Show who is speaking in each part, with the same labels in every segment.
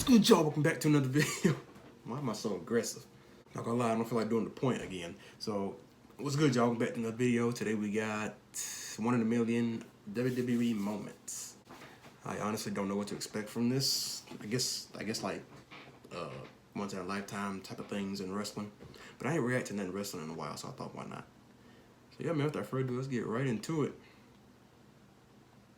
Speaker 1: good, y'all? Welcome back to another video. Why am I so aggressive? Not gonna lie, I don't feel like doing the point again. So, what's good, y'all? Welcome back to another video. Today we got 1 in a million WWE moments. I honestly don't know what to expect from this. I guess like once in a lifetime type of things in wrestling. But I ain't reacted to nothing wrestling in a while, so I thought, why not? So yeah, man, without further ado, let's get right into it.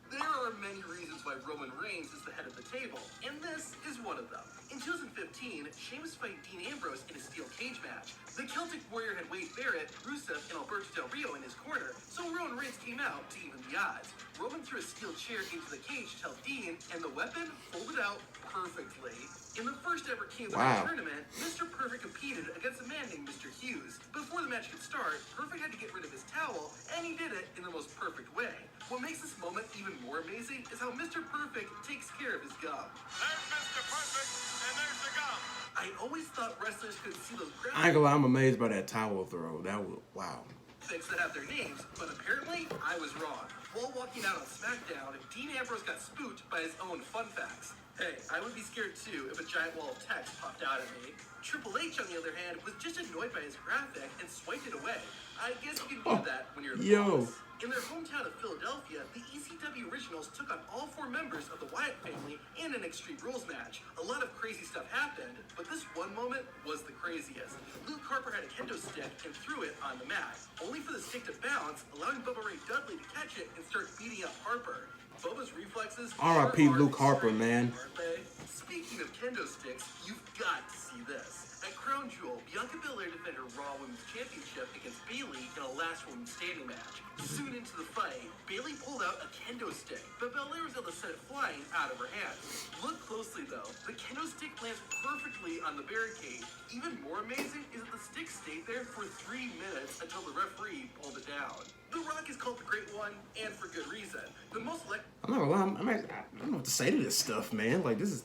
Speaker 2: There are many reasons why Roman Reigns is the head of the table, and this is one of them. In 2015, Sheamus fight Dean Ambrose in a steel cage match. The Celtic Warrior had Wade Barrett, Rusev, and Alberto Del Rio in his corner, so Roman Reigns came out to even the odds. Roman threw a steel chair into the cage to tell Dean, and the weapon folded out perfectly. In the first ever King of the Ring tournament, Mr. Perfect competed against a man named Mr. Hughes. Before the match could start, Perfect had to get rid of his towel, and he did it in the most perfect way. What makes this moment even more amazing is how Mr. Perfect takes care of his gum.
Speaker 3: There's Mr. Perfect, and there's the gum.
Speaker 2: I always thought wrestlers could see those graphics.
Speaker 1: I ain't gonna lie, I'm amazed by that towel throw. That was, wow.
Speaker 2: That have their names, but apparently I was wrong. While walking out on SmackDown, Dean Ambrose got spooked by his own fun facts. Hey, I would be scared too if a giant wall of text popped out at me. Triple H, on the other hand, was just annoyed by his graphic and swiped it away. I guess you can do that when you're the boss. In their hometown of Philadelphia, the ECW Originals took on all 4 members of the Wyatt family in an Extreme Rules match. A lot of crazy stuff happened, but this one moment was the craziest. Luke Harper had a kendo stick and threw it on the mat, only for the stick to bounce, allowing Bubba Ray Dudley to catch it and start beating up Harper. Bubba's reflexes
Speaker 1: R.I.P. Luke Harper, man.
Speaker 2: Speaking of kendo sticks, you've got to see this. At Crown Jewel, Bianca Belair defended her Raw Women's Championship against Bayley in a last woman standing match. Soon into the fight, Bayley pulled out a kendo stick, but Belair was able to set it flying out of her hands. Look closely though, the kendo stick lands perfectly on the barricade. Even more amazing is that the stick stayed there for 3 minutes until the referee pulled it down. The Rock is called the Great One, and for good reason. The most
Speaker 1: I'm not gonna lie, I don't know what to say to this stuff, man. Like, this is...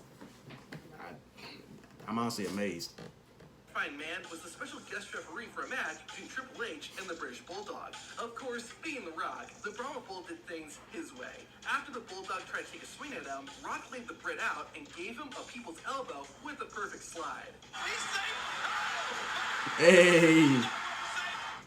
Speaker 1: I'm honestly amazed.
Speaker 2: Man was the special guest referee for a match between Triple H and the British Bulldog. Of course, being The Rock, the Brahma Bull did things his way. After the Bulldog tried to take a swing at him, Rock laid the Brit out and gave him a people's elbow with a perfect slide.
Speaker 1: Hey!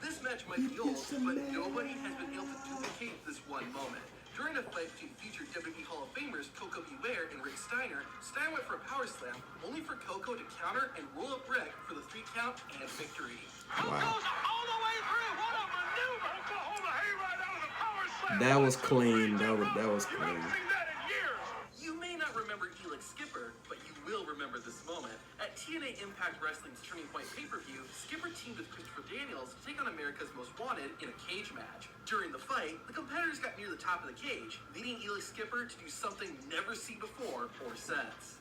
Speaker 2: This match might be old, but nobody has been able to duplicate this one moment. During a fight between future WWE Hall of Famers Coco Beware and Rick Steiner, Steiner went for a power slam, only for Coco to counter and roll up Rick for the 3 count and victory.
Speaker 3: Wow. Coco's all the way through. What a maneuver! Oklahoma hayride out of the power slam.
Speaker 1: That was clean. That was clean.
Speaker 3: You haven't seen that in years.
Speaker 2: You may not remember Elix Skipper, but you will remember this moment. At TNA Impact Wrestling's Turning Point pay-per-view, Skipper teamed with Christopher Daniels to take on America's Most Wanted in a cage match. During the fight, the competitors got near the top of the cage, leading Elix Skipper to do something never seen before or since.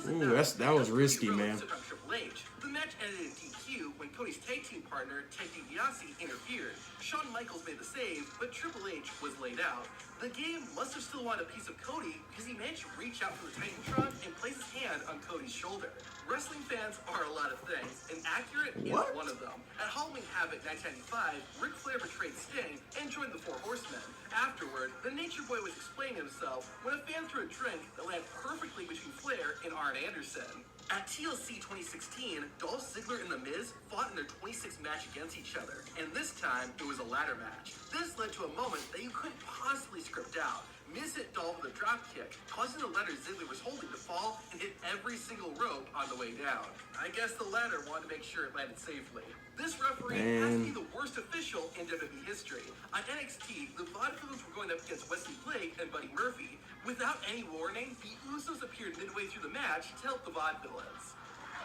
Speaker 1: Ooh, that was risky, man.
Speaker 2: Triple H. The match ended in DQ when Cody's tag team partner, Ted DiBiase, interfered. Shawn Michaels made the save, but Triple H was laid out. The game must have still wanted a piece of Cody because he managed to reach out from the Titantron and place his hand on Cody's shoulder. Wrestling fans are a lot of things, and accurate is one of them. At Halloween Havoc 1995, Ric Flair betrayed Sting and joined the 4 Horsemen. Afterward, the Nature Boy was explaining himself when a fan threw a drink that landed perfectly between Flair and Arn Anderson. At TLC 2016, Dolph Ziggler and The Miz fought in their 26th match against each other, and this time it was a ladder match. This led to a moment that you couldn't possibly script out. Miz hit Dolph with a drop kick, causing the ladder Ziggler was holding to fall and hit every single rope on the way down. I guess the ladder wanted to make sure it landed safely. This referee has to be the worst official in WWE history. On NXT, the Vaudevillains were going up against Wesley Blake and Buddy Murphy. Without any warning, the Usos appeared midway through the match to help the Vaudevillains.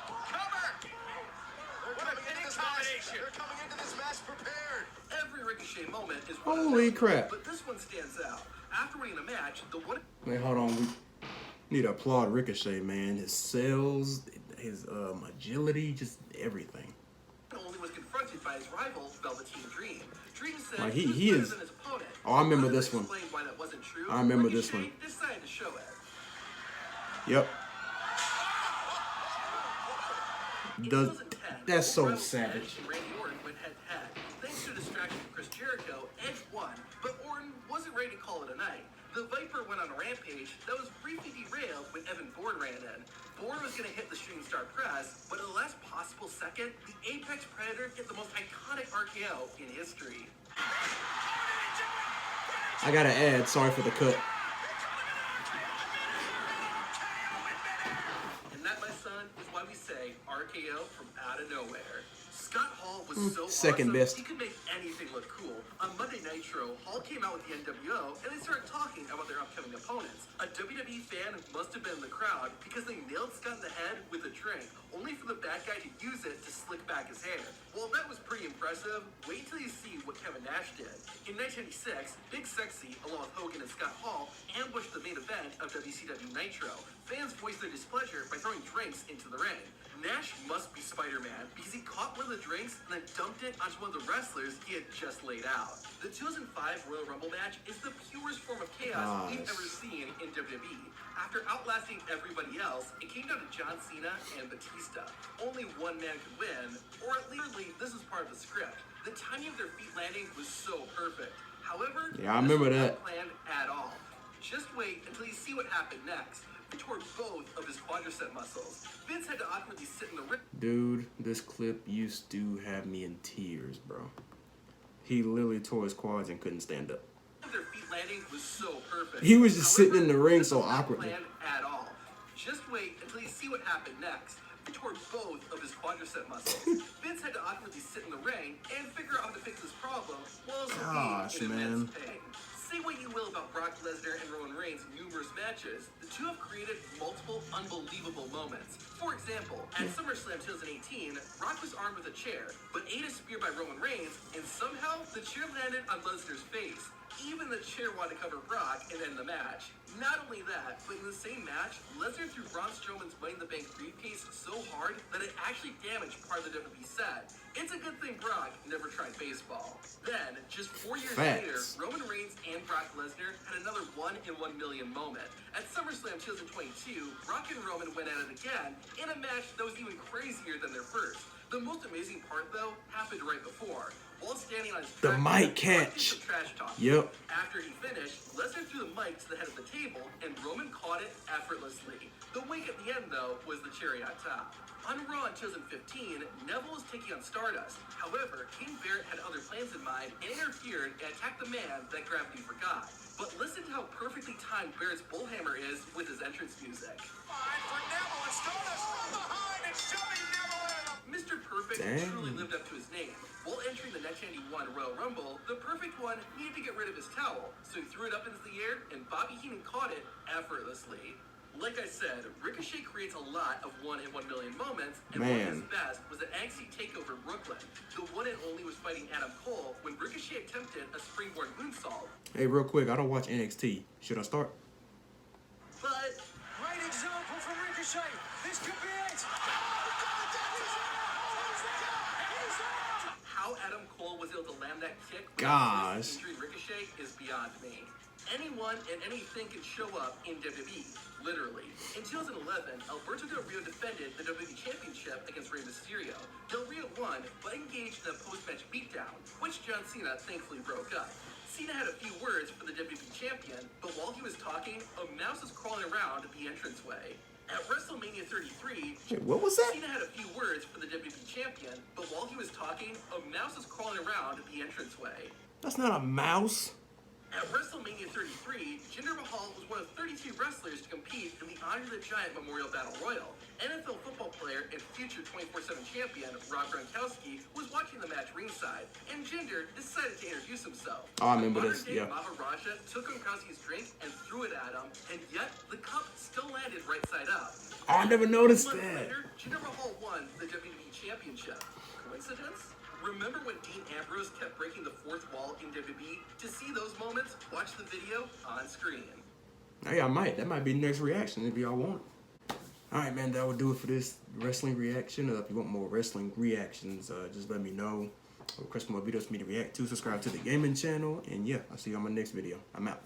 Speaker 3: Cover! What a big combination!
Speaker 4: They're coming into this match prepared.
Speaker 2: Every Ricochet moment is
Speaker 1: holy crap.
Speaker 2: But this one stands out. After winning the match, the one...
Speaker 1: Wait, hold on. We need to applaud Ricochet, man. His sales, his agility, just everything.
Speaker 2: Only was confronted by his rival, Velveteen Dream. Dream said
Speaker 1: like he is.
Speaker 2: Than his opponent.
Speaker 1: Oh, I remember this one.
Speaker 2: Why that wasn't true,
Speaker 1: I remember this one.
Speaker 2: Decided to show it.
Speaker 1: Yep. That's so savage.
Speaker 2: Randy Orton went head-to-head. Thanks to a distraction from Chris Jericho, Edge won, but Orton wasn't ready to call it a night. ran in. Bourne was going to hit the shooting star press, but at the last possible second, the Apex Predator hit the most iconic RKO in history.
Speaker 1: I gotta add, sorry for the cut.
Speaker 2: And that, my son, is why we say RKO from out of nowhere. Scott Hall was so
Speaker 1: second
Speaker 2: awesome,
Speaker 1: best.
Speaker 2: he could make anything look cool. On Monday Nitro, Hall came out with the NWO, and they started talking about their upcoming opponents. A WWE fan must have been in the crowd because they nailed Scott in the head with a drink, only for the bad guy to use it to slick back his hair. While that was pretty impressive, wait till you see what Kevin Nash did. In 1996, Big Sexy, along with Hogan and Scott Hall, ambushed the main event of WCW Nitro. Fans voiced their displeasure by throwing drinks into the ring. Nash must be Spider-Man because he caught one of the drinks and then dumped it onto one of the wrestlers he had just laid out. The 2005 Royal Rumble match is the purest form of chaos we've ever seen in WWE. After outlasting everybody else, it came down to John Cena and Batista. Only one man could win, or at least this is part of the script. The timing of their feet landing was so perfect. However,
Speaker 1: yeah, I remember
Speaker 2: this was
Speaker 1: that.
Speaker 2: not planned at all. Just wait until you see what happened next. He tore both of his quadricep muscles. Vince had to awkwardly sit in the ring.
Speaker 1: Dude, this clip used to have me in tears, bro. He literally tore his quads and couldn't stand up.
Speaker 2: Their feet landing was so perfect.
Speaker 1: He was just
Speaker 2: However,
Speaker 1: sitting in the ring
Speaker 2: this
Speaker 1: so
Speaker 2: was not
Speaker 1: awkwardly.
Speaker 2: planned at all. Just wait until you see what happened next. He tore both of his quadricep muscles. Vince had to awkwardly sit in the ring and figure out how to fix this problem while also
Speaker 1: Gosh,
Speaker 2: being in
Speaker 1: man.
Speaker 2: immense pain. Say what you will about Brock Lesnar and Roman Reigns' numerous matches, the two have created multiple unbelievable moments. For example, at SummerSlam 2018, Brock was armed with a chair, but ate a spear by Roman Reigns, and somehow the chair landed on Lesnar's face. Even the chair wanted to cover Brock and end the match. Not only that, but in the same match, Lesnar threw Braun Strowman's Money in the Bank briefcase so hard that it actually damaged part of the WWE set. It's a good thing Brock never tried baseball. Then, just 4 years later, Roman Reigns and Brock Lesnar had another 1 in 1 million moment. At SummerSlam 2022, Brock and Roman went at it again in a match that was even crazier than their first. The most amazing part, though, happened right before. While standing on his
Speaker 1: The mic
Speaker 2: track, Brock did
Speaker 1: catch.
Speaker 2: some trash talk.
Speaker 1: Yep.
Speaker 2: After he finished, Lesnar threw the mic to the head of the table, and Roman caught it effortlessly. The wink at the end, though, was the cherry on top. On Raw in 2015, Neville was taking on Stardust. However, King Barrett had other plans in mind and interfered and attacked the man that gravity forgot. But listen to how perfectly timed Barrett's bullhammer is with his entrance music.
Speaker 3: Fine for Neville and Stardust from behind and shoving Neville in.
Speaker 2: Mr. Perfect truly lived up to his name. While entering the 1991 Royal Rumble, the Perfect One needed to get rid of his towel, so he threw it up into the air, and Bobby Heenan caught it effortlessly. Like I said, Ricochet creates a lot of 1 in 1 million moments, and one of his best was an angsty takeover in Brooklyn. The one and only was fighting Adam Cole when Ricochet attempted a springboard moonsault.
Speaker 1: Hey, real quick, I don't watch NXT. Should I start?
Speaker 2: But
Speaker 3: Great example from Ricochet. This could be it.
Speaker 2: how Adam Cole was able to land that kick
Speaker 1: Gosh.
Speaker 2: injured Ricochet is beyond me. Anyone and anything can show up in WWE, literally. In 2011, Alberto Del Rio defended the WWE Championship against Rey Mysterio. Del Rio won, but engaged in a post-match beatdown, which John Cena thankfully broke up. Cena had a few words for the WWE Champion, but while he was talking, a mouse was crawling around the entranceway. At WrestleMania 33,
Speaker 1: Wait, what was that?
Speaker 2: Cena had a few words for the WWE Champion, but while he was talking, a mouse was crawling around the entranceway.
Speaker 1: That's not a mouse.
Speaker 2: At WrestleMania 33, Jinder Mahal was one of 32 wrestlers to compete in the Andre the Giant Memorial Battle Royal. NFL football player and future 24/7 champion Rob Gronkowski was watching the match ringside, and Jinder decided to introduce himself.
Speaker 1: Oh, I remember this,
Speaker 2: Modern-day
Speaker 1: yeah.
Speaker 2: Maharaja took Gronkowski's drink and threw it at him, and yet the cup still landed right side up.
Speaker 1: Oh, I never noticed
Speaker 2: Months
Speaker 1: that.
Speaker 2: later, Jinder Mahal won the WWE Championship. Coincidence? Remember when Dean Ambrose kept breaking the fourth wall in WWE? To see those moments, watch the video on screen.
Speaker 1: Hey, I might. That might be the next reaction if y'all want it. Alright, man, that will do it for this wrestling reaction. If you want more wrestling reactions, just let me know. Request more videos for me to react to. Subscribe to the gaming channel. And yeah, I'll see you on my next video. I'm out.